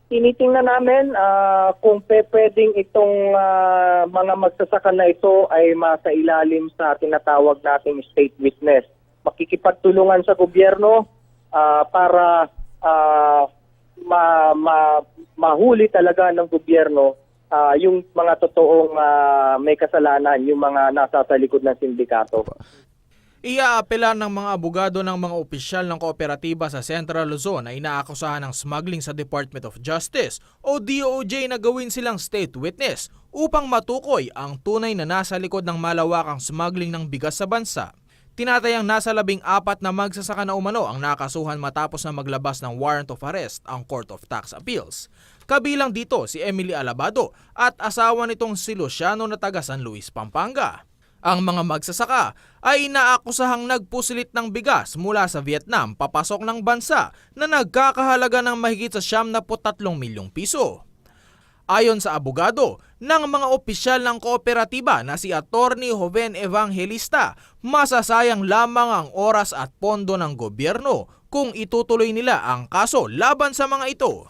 Tinitingnan namin kung pwedeng itong mga magsasaka na ito ay masailalim sa tinatawag nating state witness. Makikipagtulungan sa gobyerno para mahuli talaga ng gobyerno yung mga totoong may kasalanan, yung mga nasa sa likod ng sindikato. Iaapela ng mga abogado ng mga opisyal ng kooperatiba sa Central Luzon na inaakusahan ng smuggling sa Department of Justice o DOJ na gawin silang state witness upang matukoy ang tunay na nasa likod ng malawakang smuggling ng bigas sa bansa. Tinatayang nasa 14 na magsasaka na umano ang nakasuhan matapos na maglabas ng warrant of arrest ang Court of Tax Appeals. Kabilang dito si Emily Alabado at asawa nitong si Luciano na taga San Luis, Pampanga. Ang mga magsasaka ay inaakusahang nagpusilit ng bigas mula sa Vietnam papasok ng bansa na nagkakahalaga ng mahigit sa 73 milyong piso. Ayon sa abogado ng mga opisyal ng kooperatiba na si Attorney Joven Evangelista, masasayang lamang ang oras at pondo ng gobyerno kung itutuloy nila ang kaso laban sa mga ito.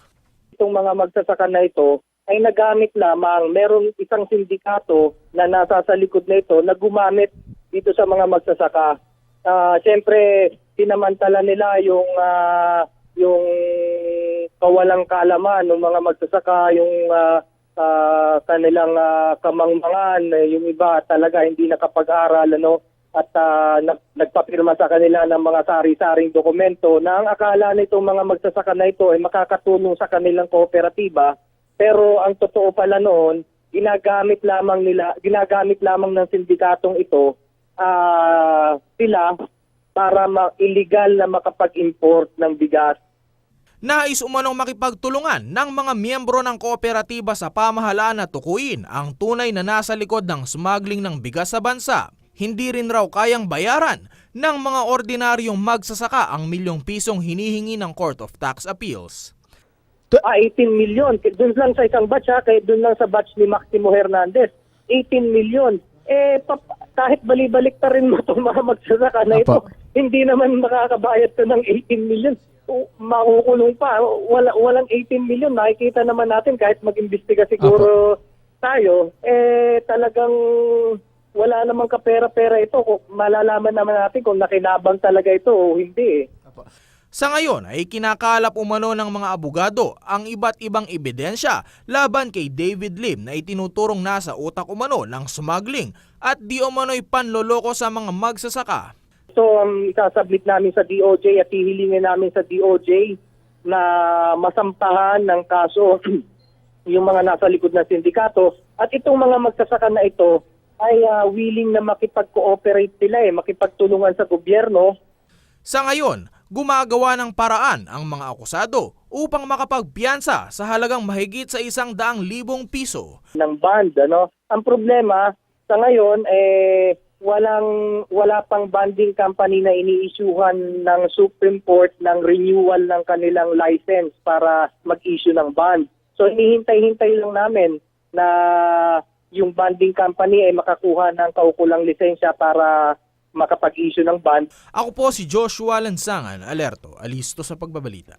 Itong mga magsasaka na ito ay nagamit lamang, merong isang sindikato na nasa sa likod na ito na gumamit dito sa mga magsasaka. Siyempre, sinamantala nila yung kawalang kaalaman ng mga magsasaka, yung kanilang kamangmangan, yung iba talaga hindi nakapag-aral, at nagpapirma sa kanila ng mga sari-saring dokumento na ang akala nitong mga magsasaka na ito ay makakatulong sa kanilang kooperatiba. Pero ang totoo pala noon, ginagamit lamang ng sindikatong ito sila para illegal na makapag-import ng bigas. Nais umanong makipagtulungan ng mga miyembro ng kooperatiba sa pamahalaan na tukuyin ang tunay na nasa likod ng smuggling ng bigas sa bansa. Hindi rin raw kayang bayaran ng mga ordinaryong magsasaka ang milyong pisong hinihingi ng Court of Tax Appeals. 18 million. Doon lang sa isang batch, kaya doon lang sa batch ni Maximo Hernandez. 18 million. Kahit balibalik ta rin mo itong mga magsasaka na ito, hindi naman makakabayad to ng 18 million. Makukulong pa. Walang 18 million. Nakikita naman natin kahit mag-imbestiga siguro tayo, talagang wala namang kapera-pera ito. Malalaman naman natin kung nakinabang talaga ito o hindi. Sa ngayon ay kinakalap umano ng mga abogado ang iba't ibang ebidensya laban kay David Lim na itinuturong nasa utak umano ng smuggling at di umano'y panloloko sa mga magsasaka. So isasubmit namin sa DOJ at hihilingin namin sa DOJ na masampahan ng kaso yung mga nasa likod ng sindikato at itong mga magsasaka na ito ay willing na makipag-cooperate sila, makipagtulungan sa gobyerno. Sa ngayon, gumagawa ng paraan ang mga akusado upang makapagpiyansa sa halagang mahigit sa 100,000 piso. Ng bond, Ang problema sa ngayon wala pang bonding company na ini-issuehan ng Supreme Court ng renewal ng kanilang license para mag-issue ng bond. So hinihintay-hintay lang namin na yung bonding company ay makakuha ng kaukulang lisensya para makapag-issue ng bond. Ako po si Joshua Lansangan, alerto, alisto sa pagbabalita.